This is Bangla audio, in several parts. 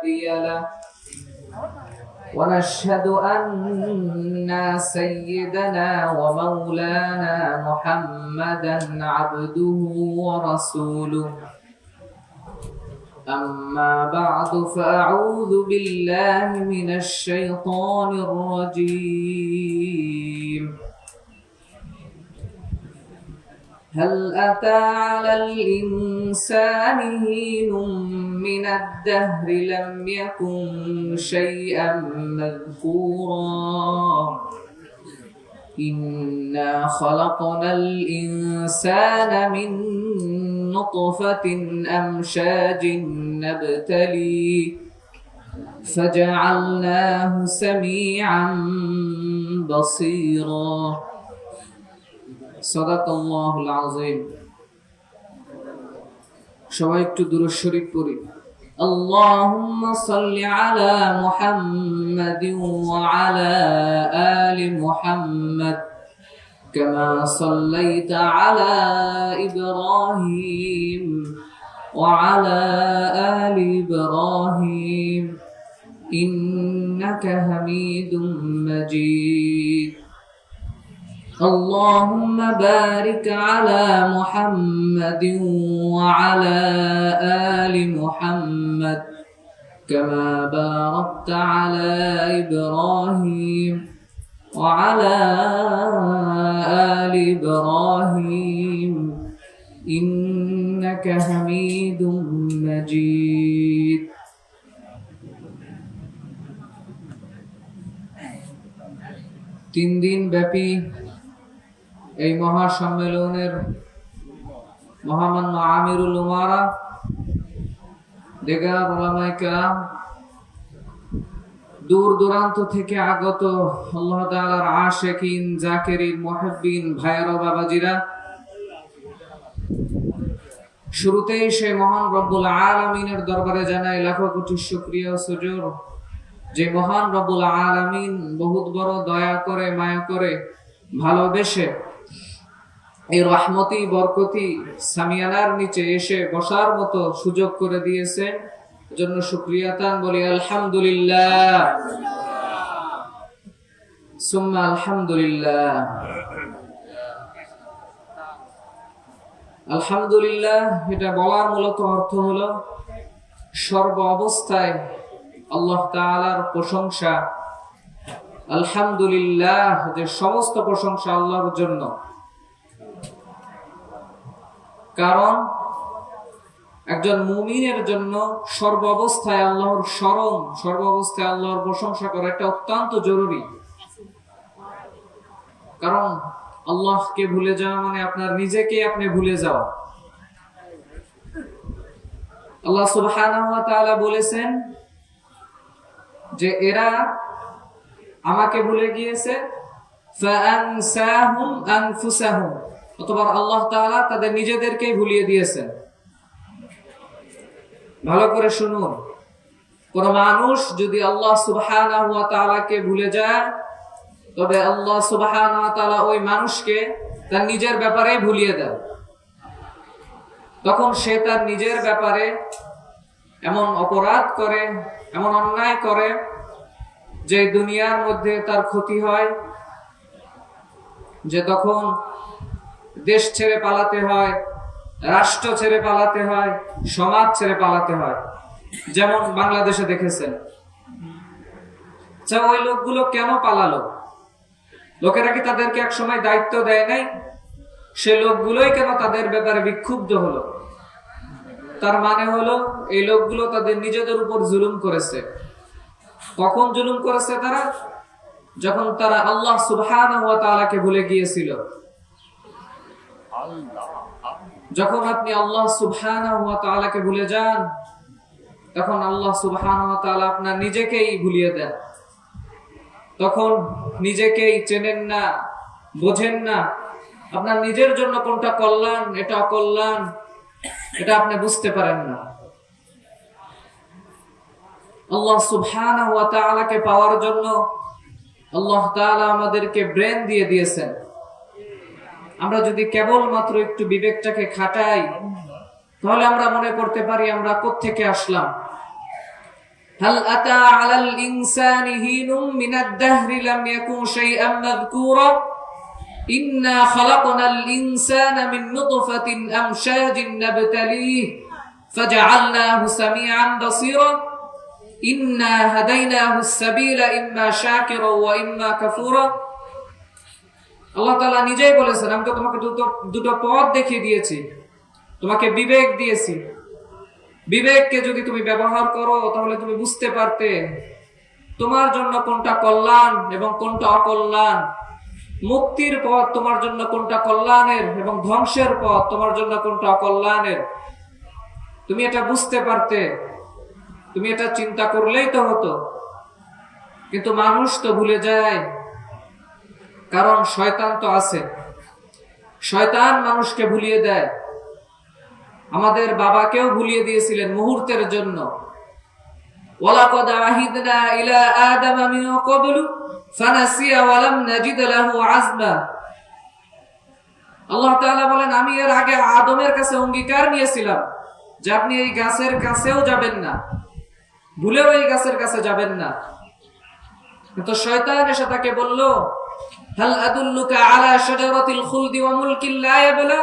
هادي له ونشهد أن سيدنا ومولانا محمدا عبده ورسوله أما بعد فأعوذ بالله من الشيطان الرجيم هل أتى على الإنسان حين من الدهر لم يكن شيئا مذكورا إنا خلقنا الإنسان من نطفة أمشاج نبتليه فجعلناه سميعا بصيرا صدق الله العظيم সবাই একটু দুরূদ শরীফ পড়ি اللهم صل على محمد وعلى آل محمد كما صليت على إبراهيم وعلى آل إبراهيم إنك حميد مجيد اللهم بارك على محمد وعلى آل محمد كما باركت على إبراهيم وعلى آل إبراهيم إنك حميد مجيد তিন দিন ব্যাপী এই মহা সম্মেলনের মহামান্য আমিরুল উমারা দেগার উলামায়ে কেরাম দূর দূরান্ত থেকে আগত আল্লাহ তাআলার আশিকিন জাকিরিন মুহিব্বিন ভাইয়েরা বাবাজিরা শুরুতেই সেই মহান রব্বুল আলামিনের দরবারে জানাই লাখো কোটি শুকরিয়া ও সুজুর যে মহান রব্বুল আলামিন বহুত বড় দয়া করে মায়া করে ভালোবেসে এই রহমতি বরকতি সামিয়ানার নিচে এসে বসার মতো সুযোগ করে দিয়েছে জন্য শুকরিয়া তান বলি আলহামদুলিল্লাহ সুম্মা আলহামদুলিল্লাহ আলহামদুলিল্লাহ এটা বলার মূলত অর্থ হলো সর্ব অবস্থায় আল্লাহ তাআলার প্রশংসা আলহামদুলিল্লাহ যে সমস্ত প্রশংসা আল্লাহর জন্য কারণ একজন মুমিনের জন্য সর্ব অবস্থায় আল্লাহর স্মরণ সর্ব অবস্থায় আল্লাহর প্রশংসা করা একটা অত্যন্ত জরুরি কারণ আল্লাহকে ভুলে যাওয়া মানে আপনার নিজেকে আপনি ভুলে যাওয়া আল্লাহ সুবহানাহু ওয়া তাআলা বলেছেন যে এরা আমাকে ভুলে গিয়েছে ফাআনসাহুম আনফুসাহুম অথবা আল্লাহ তাআলা তাদের নিজেদেরকেই ভুলিয়ে দিয়েছেন ভালো করে শুনুন কোন মানুষ যদি আল্লাহ সুবহানাহু ওয়া তাআলাকে ভুলে যায় তবে আল্লাহ সুবহানাহু ওয়া তাআলা ওই মানুষকে তার নিজের ব্যাপারে ভুলিয়ে দেন তখন সে তার নিজের ব্যাপারে এমন অপরাধ করে এমন অন্যায় করে যে দুনিয়ার মধ্যে তার ক্ষতি হয় যে তখন দেশ ছেড়ে পালাতে হয় রাষ্ট্র ছেড়ে পালাতে হয় সমাজ ছেড়ে পালাতে হয় যেমন বাংলাদেশে দেখেছেন ওই লোকগুলো কেন পালালো লোকেরা কি তাদেরকে এক সময় দায়িত্ব দেয় নাই সে লোকগুলোই কেন তাদের ব্যাপারে বিক্ষুব্ধ হলো তার মানে হলো এই লোকগুলো তাদের নিজেদের উপর জুলুম করেছে কখন জুলুম করেছে তারা যখন তারা আল্লাহ সুবহানাহু ওয়া তাআলাকে ভুলে গিয়েছিল যখন আপনি আল্লাহ সুবহানাহু ওয়া তাআলাকে ভুলে যান তখন আল্লাহ সুবহানাহু ওয়া তাআলা আপনার নিজেকেই ভুলিয়ে দেন তখন নিজেকেই চেনেন না বোঝেন না আপনার নিজের জন্য কোনটা কল্যাণ এটা অকল্যাণ এটা আপনি বুঝতে পারেন না আল্লাহ সুবহানাহু ওয়া তাআলাকে পাওয়ার জন্য আল্লাহ তাআলা আমাদেরকে ব্রেন দিয়ে দিয়েছেন আমরা যদি কেবলমাত্র একটু বিবেকটাকে খাটাই তাহলে আমরা মনে করতে পারি আমরা কোত্থেকে আসলাম হাল আতা আলাল ইনসানি হিনুম মিনাদ দাহরি লাম ইয়াকুন শাইআন মাযকুরা ইন্না খালাকনাল ইনসানা মিন নুতফাতিন আমশাজিন নাবতালিহি ফাজআলনাহু সামিআন বাসীরা ইন্না হাদাইনাহুস সাবিলা ইম্মা শাকিরা ওয়া ইম্মা কাফুরা। আল্লাহ তাআলা নিজেই বলেছেন, আমি তো তোমাকে দুটো পথ দেখিয়ে দিয়েছি, তোমাকে বিবেক দিয়েছি। বিবেককে যদি তুমি ব্যবহার করো তাহলে তুমি বুঝতে পারতে তোমার জন্য কোনটা কল্যাণ এবং কোনটা অকল্যাণ, মুক্তির পথ তোমার জন্য কোনটা কল্যাণের এবং ধ্বংসের পথ তোমার জন্য কোনটা অকল্যাণের। তুমি এটা বুঝতে পারতে, তুমি এটা চিন্তা করলেই তো হতো। কিন্তু মানুষ তো ভুলে যায়, কারণ শয়তান তো আছে। শয়তান মানুষকে ভুলিয়ে দেয়। আমাদের বাবাকেও ভুলিয়ে দিয়েছিলেন মুহূর্তের জন্য। ওয়ালাকাদ আহিদনা ইলা আদামা মিন ক্বাবলু ফানাসিয়া ওয়া লাম নাজিদ লাহু আযমা। আল্লাহ তাআলা বলেন, আমি এর আগে আদমের কাছে অঙ্গীকার নিয়েছিলাম যে আপনি এই গাছের কাছেও যাবেন না, ভুলেও এই গাছের কাছে যাবেন না। কিন্তু শয়তান এসে তাকে বলল, হাল আদুল্লুকা আলা শাজারাতিল খুলদি ওয়া মুলকিন লা ইয়াবলা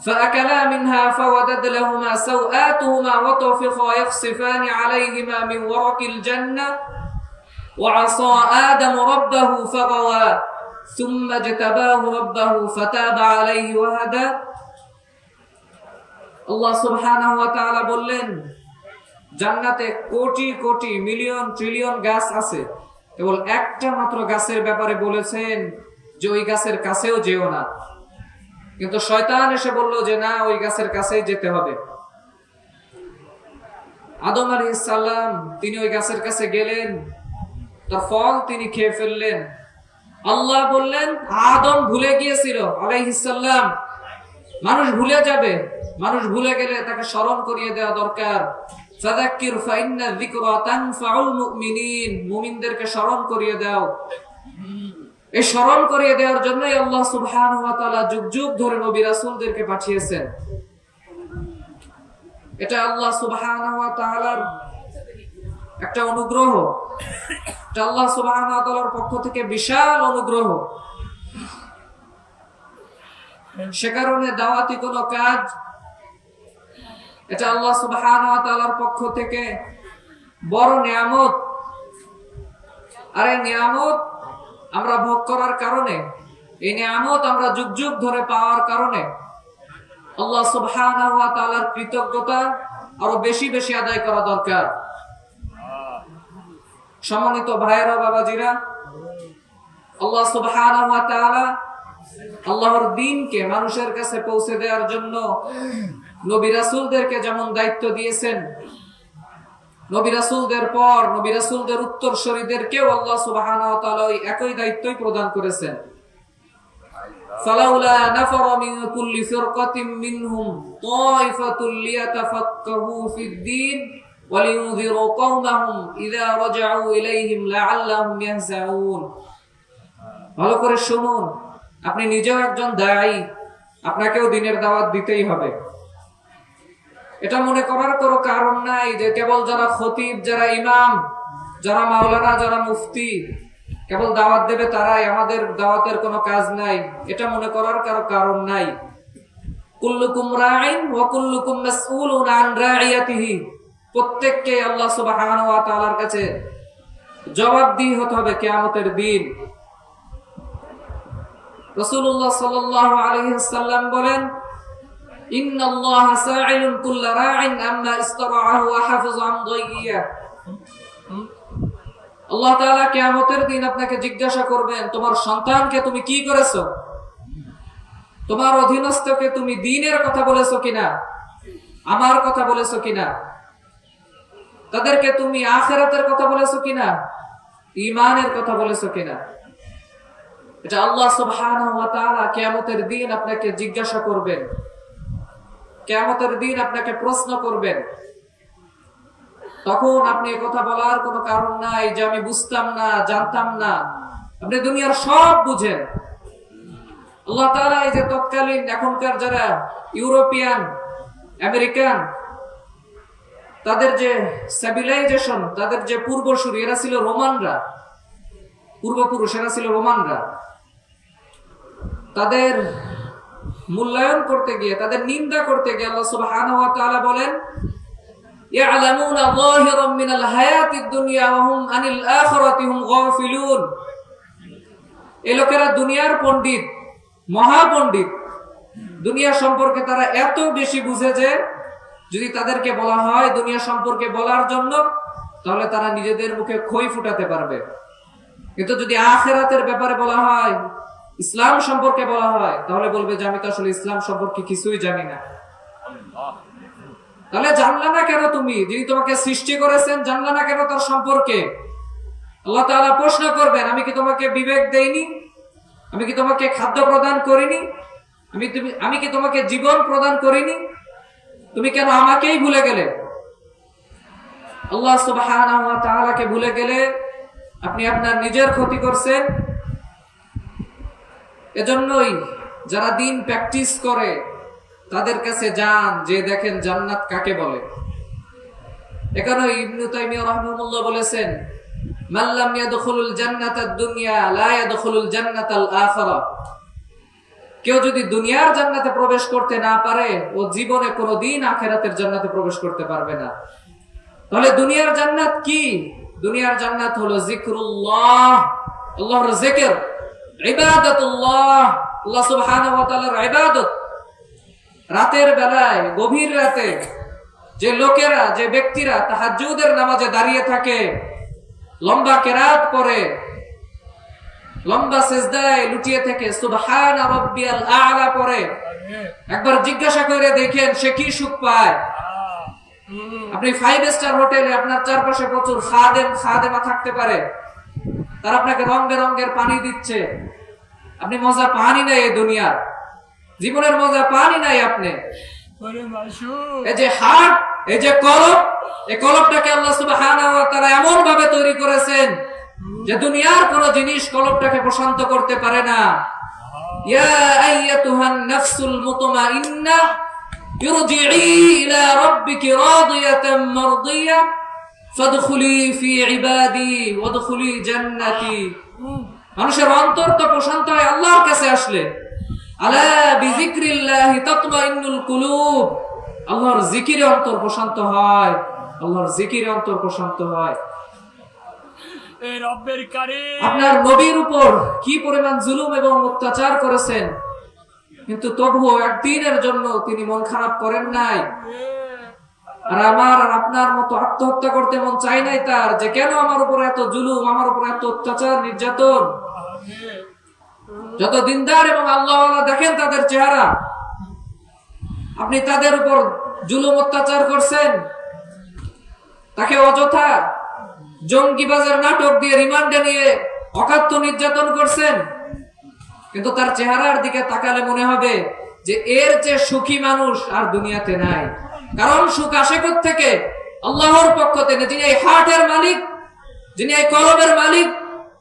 فأكلا منها فودت لهما سوآتهما وطفقا يخصفان عليهما من ورق الجنة وعصى آدم ربه فغوى ثم اجتباه ربه فتاب عليه وهدى। আল্লাহ সুবহানাহু ওয়া তাআলা বললেন, জান্নাতে কোটি কোটি মিলিয়ন ট্রিলিয়ন গাছ আছে, কেবল একটা মাত্র গাছের ব্যাপারে বলেছেন যে ওই গাছের কাছেও যেও না। কিন্তু শয়তান এসে বলল যে না, ওই গাছের কাছেই যেতে হবে। আদম আলাইহিস সালাম তিনি ওই গাছের কাছে গেলেন, তার ফল তিনি খেয়ে ফেললেন। আল্লাহ বললেন, আদম ভুলে গিয়েছিল আলাইহিস সালাম। মানুষ ভুলে যাবে, মানুষ ভুলে গেলে তাকে স্মরণ করিয়ে দেওয়া দরকার। ফাযাক্কির ফাইন্না যিকরা তানফাউল মুমিনিন, মুমিনদেরকে স্মরণ করিয়ে দাও। এই স্মরণ করিয়ে দেওয়ার জন্যই আল্লাহ সুবহানাহু ওয়া তাআলা যুগ যুগ ধরে নবী রাসূলদেরকে পাঠিয়েছেন। এটা আল্লাহ সুবহানাহু ওয়া তাআলার একটা অনুগ্রহ, এটা আল্লাহ সুবহানাহু ওয়া তাআলার পক্ষ থেকে বিশাল অনুগ্রহ। সে কারণে দাওয়াতি কোনো কাজ, এটা আল্লাহ সুবহানাহু ওয়া তাআলার পক্ষ থেকে বড় নিয়ামত। আর এই নিয়ামত আমরা ভোগ করার কারণে, এই নিয়ামত আমরা যুগ যুগ ধরে পাওয়ার কারণে আল্লাহ সুবহানাহু ওয়া তাআলার কৃতজ্ঞতা আরো বেশি বেশি আদায় করা দরকার। সম্মানিত ভাইয়েরা, বাবাজিরা, আল্লাহ সুবহানাহু ওয়া তাআলা আল্লাহর দ্বীনকে মানুষের কাছে পৌঁছে দেওয়ার জন্য নবী রাসূলদেরকে যেমন দায়িত্ব দিয়েছেন, নবী রাসূলদের পর নবী রাসূলদের উত্তরসূরিদেরকেও আল্লাহ সুবহানাহু ওয়া তাআলা একই দায়িত্বই প্রদান করেছেন। ফালাউলা নাফারা মিন কুল্লি ফিরকাতিন মিনহুম তায়ফাতুল লিয়াতাফাক্কাহু ফিদ-দীন ওয়া লিয়ুনযিরু কওমাহুম ইযা রাজাউ ইলাইহিম লাআল্লাহুম ইয়াহজাউন। ভালো করে শুনুন, আপনি নিজেও একজন দায়ী, আপনাকেও দ্বীনের দাওয়াত দিতেই হবে। এটা মনে করার কোনো কারণ নাই যে কেবল যারা খতিব, যারা ইমাম, যারা মাওলানা, যারা মুফতি কেবল দাওয়াত দেবে তারাই, আমাদের দাওয়াতের কোনো কাজ নাই, এটা মনে করার কারো কারণ নাই। কুল্লুকুম রাঈন ওয়া কুল্লুকুম মাসউলুন আন রাইয়াতিহি। প্রত্যেককে আল্লাহ সুবহানাহু ওয়া তাআলার কাছে জবাবদিহি হতে হবে কিয়ামতের দিন। রাসূলুল্লাহ সাল্লাল্লাহু আলাইহি ওয়াসাল্লাম বলেন, ইন্নাল্লাহা সাইলুন কুল্লা রাঈন আম্মা ইসতারাআহু ওয়া হাফিযা আন দাইয়্যা। আল্লাহ তাআলা কিয়ামতের দিন আপনাকে জিজ্ঞাসা করবেন, তোমার সন্তানকে তুমি কি করেছো? তোমার অধীনস্থকে তুমি দ্বীনের কথা বলেছো কিনা, আমার কথা বলেছো কিনা? তাদেরকে তুমি আখিরাতের কথা বলেছো কিনা, ঈমানের কথা বলেছো কিনা? এটা আল্লাহ সুবহানাহু ওয়া তাআলা কিয়ামতের দিন আপনাকে জিজ্ঞাসা করবেন, কিয়ামতের দিন আপনাকে প্রশ্ন করবেন। তখন আপনি কথা বলার কোনো কারণ নাই যে আমি বুঝতাম না, জানতাম না। আপনি দুনিয়ার সব বুঝেন। আল্লাহ তাআলা এই যে তৎকালীন এখনকার যারা ইউরোপিয়ান, আমেরিকান, তাদের যে সিভিলাইজেশন, তাদের যে পূর্বসূরি, এরা ছিল রোমানরা, পূর্বপুরুষ এরা ছিল রোমানরা। তাদের মূল্যায়ন করতে গিয়ে, তাদের নিন্দা করতে গিয়ে আল্লাহ সুবহানাহু ওয়া তাআলা বলেন, ইয়ালামুনা যাহিরাম মিনাল হায়াতিদ দুনিয়া ওয়া হুম আনিল আখিরাতি হুম গাফিলুন। এই লোকেরা দুনিয়ার পণ্ডিত, মহাপণ্ডিত, দুনিয়া সম্পর্কে তারা এত বেশি বুঝে যে যদি তাদেরকে বলা হয় দুনিয়া সম্পর্কে বলার জন্য, তাহলে তারা নিজেদের মুখে খই ফুটাতে পারবে। কিন্তু যদি আখিরাতের ব্যাপারে বলা হয়, ইসলাম সম্পর্কে বলা হয়, তাহলে বলবে যে আমি তো আসলে ইসলাম সম্পর্কে কিছুই জানি না। তাহলে জানলা না কেন তুমি? যিনি তোমাকে সৃষ্টি করেছেন জানলা না কেন তার সম্পর্কে? আল্লাহ তাআলা প্রশ্ন করবেন, আমি কি তোমাকে বিবেক দেইনি? আমি কি তোমাকে খাদ্য প্রদান করিনি? আমি কি তোমাকে জীবন প্রদান করিনি? তুমি কেন আমাকেই ভুলে গেলে? আল্লাহ সুবহানাহু ওয়া তাআলাকে ভুলে গেলে আপনি আপনার নিজের ক্ষতি করছেন। এজন্যই যারা দিন প্র্যাকটিস করে তাদের কাছে যান, যে দেখেন জান্নাত কাকে বলে। এখানে ইবনে তাইমিয়া রাহিমাহুল্লাহ বলেছেন, মান লাম ইয়াদখুলুল জান্নাতাদ দুনিয়া লা ইয়াদখুলুল জান্নাতাল আখিরা। কেউ যদি দুনিয়ার জান্নাতে প্রবেশ করতে না পারে, ও জীবনে কোনোদিন আখিরাতের জান্নাতে প্রবেশ করতে পারবে না। তাহলে দুনিয়ার জান্নাত কি? দুনিয়ার জান্নাত হলো জিকরুল্লাহ, আল্লাহর জিকির, ইবাদাতুল্লাহ, আল্লাহ সুবহানাহু ওয়া তাআলার ইবাদত। রাতের বেলায়, গভীর রাতে যে লোকেরা, যে ব্যক্তিরা তাহাজ্জুদের নামাজে দাঁড়িয়ে থাকে, লম্বা কেরাত পড়ে, লম্বা সিজদায় লুটিয়ে থেকে সুবহান রাব্বিয়াল আ'লা পড়ে, একবার জিজ্ঞাসা করে দেখেন সে কি সুখ পায়। আপনি 5 স্টার হোটেলে, আপনার চারপাশে প্রচুর খাদেমা থাকতে পারে, তারা আপনাকে রং বেরঙের পানি দিচ্ছে, আপনি মজা পানি নাই, এই দুনিয়ার জীবনের মজা পানি নাই আপনি। এই যে হার্ট, এই যে কলব, এই কলবটাকে আল্লাহ সুবহানাহু ওয়া তাআলা এমন ভাবে তৈরি করেছেন যে দুনিয়ার কোন জিনিস কলবটাকে প্রশান্ত করতে পারে না। ইয়া আইয়াতুহান নাফসুল মুতমাইন্নাহ ইরজিই ইলা রাব্বিকি রাদিয়াতাম মারদিয়া ফাদখুলি ফি ইবাদি ওয়াদখুলি জান্নাতি। মানুষের অন্তর তো প্রশান্ত হয় আল্লাহর কাছে আসলে। আলা বিযিকরিল্লাহি তাতমাইন্নুল কুলুব। আল্লাহর জিকিরে অন্তর প্রশান্ত হয়, আল্লাহর জিকিরে অন্তর প্রশান্ত হয়। আপনার নবীর উপর কি পরিমাণ জুলুম এবং অত্যাচার করেছেন, কিন্তু তবুও একদিনের জন্য তিনি মন খারাপ করেন নাই। আর আমার আর আপনার মতো আত্মহত্যা করতে মন চাই নাই তার, যে কেন আমার উপর এত জুলুম, আমার উপর এত অত্যাচার, নির্যাতন। যত দিনদার এবং আল্লাহওয়ালা দেখেন তাদের চেহারা, আপনি তাদের উপর জুলুম অত্যাচার করছেন, তাকে অযথা জঙ্গিবাজের নাটক দিয়ে রিমান্ডে নিয়ে অকাত্য নির্যাতন করছেন। কিন্তু তার চেহারার দিকে তাকালে মনে হবে যে এর চেয়ে সুখী মানুষ আর দুনিয়াতে নাই। কারণ সুখ আসে থেকে আল্লাহর পক্ষ থেকে, যিনি এই হার্টের মালিক, যিনি এই কলবের মালিক,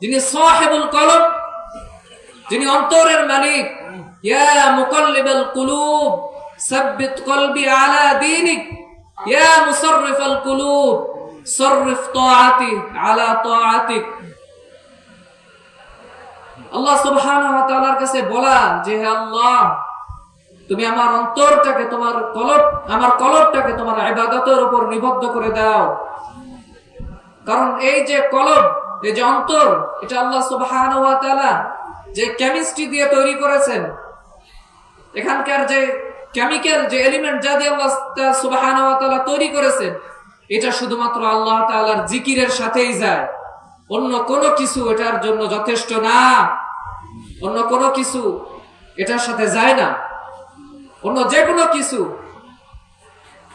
যিনি সাহেবুল কলব, যিনি অন্তরের মালিক। ইয়া মুকাল্লিবাল কুলুব সাব্বিত কলবি আলা দীনিক, ইয়া মুসাররিফাল কুলুব সররিফ তাআতি আলা তাআতিক। আল্লাহ সুবহানাহু ওয়া তাআলার কাছে বলা যে হে আল্লাহ, তুমি আমার অন্তরটাকে, আমার কলবটাকে তোমার ইবাদতের উপর নিবদ্ধ করে দাও। কারণ এই যে কলব, এই যে অন্তর, এটা আল্লাহ সুবহানাহু ওয়া তাআলা যে কেমিস্ট্রি দিয়ে তৈরি করেছেন, এখানকার যে কেমিক্যাল, যে এলিমেন্ট যা দিয়ে আল্লাহ সুবহানাহু ওয়া তাআলা তৈরি করেছেন, এটা শুধুমাত্র আল্লাহ তাআলার জিকিরের সাথেই যায়। অন্য কোনো কিছু এটার জন্য যথেষ্ট না, অন্য কোনো কিছু এটার সাথে যায় না। অন্য যে কোনো কিছু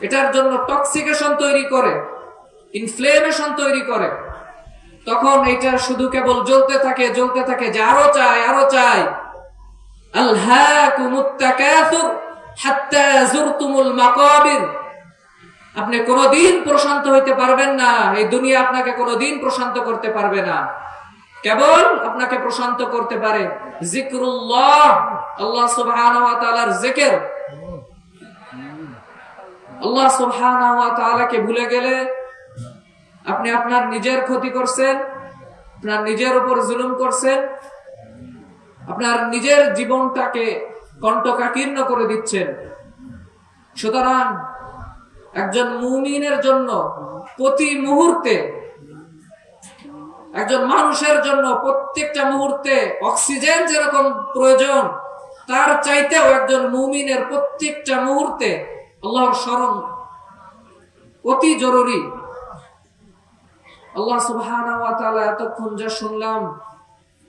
এটার জন্য টক্সিকেশন তৈরি করে, ইনফ্লেমেশন তৈরি করে। তখন এটা শুধু কেবল জ্বলতে থাকে, যে আরো চাই, আরো চাই। আলহাকুমুত তাকাসুর হাত্তা যুরতুমুল মাকাবির। আপনি কোনোদিন প্রশান্ত হইতে পারবেন না, এই দুনিয়া আপনাকে কোনোদিন প্রশান্ত করতে পারবে না। কেবল আপনাকে প্রশান্ত করতে পারে জিকরুল্লাহ, আল্লাহ সুবহানাহু ওয়া তাআলার জিকির। আল্লাহ সুবহানাহু ওয়া তাআলাকে ভুলে গেলে আপনি আপনার নিজের ক্ষতি করছেন, আপনার নিজের উপর জুলুম করছেন, আপনার নিজের জীবনটাকে কণ্টকাকীর্ণ করে দিচ্ছেন। সুতরাং একজন মুমিনের জন্য প্রতি মুহূর্তে, একজন মানুষের জন্য প্রত্যেকটা মুহূর্তে অক্সিজেন যেরকম প্রয়োজন, তার চাইতেও একজন মুমিনের প্রত্যেকটা মুহূর্তে আল্লাহর স্মরণ অতি জরুরি। আল্লাহ সুবহানাহু ওয়া তাআলা এতক্ষণ যা শুনলাম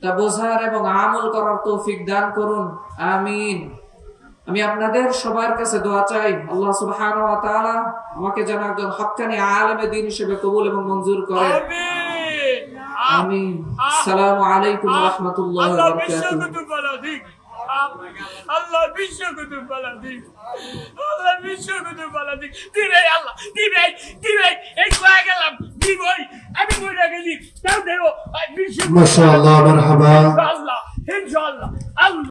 তা বোঝার এবং আমল করার তৌফিক দান করুন, আমিন। আমি আপনাদের সবার কাছে দোয়া চাই, আল্লাহ সুবহানাহু ওয়া তাআলা আমাকে যেন একজন হক্কানি আলেমে দ্বীন হিসেবে কবুল এবং মঞ্জুর করেন, আমিন। আসসালামু আলাইকুম ওয়া রাহমাতুল্লাহি ওয়া বারাকাতুহু। আল্লাহ বিশ্বকুতু পালাদি, আল্লাহ বিশ্বকুতু পালাদি, দিরাই আল্লাহ দিরাই দিরাই এই কয়ে গেলাম দিবই আমি মরে গেলি তাও দেব বিশ্বকুতু মাশাআল্লাহ, মারহাবা।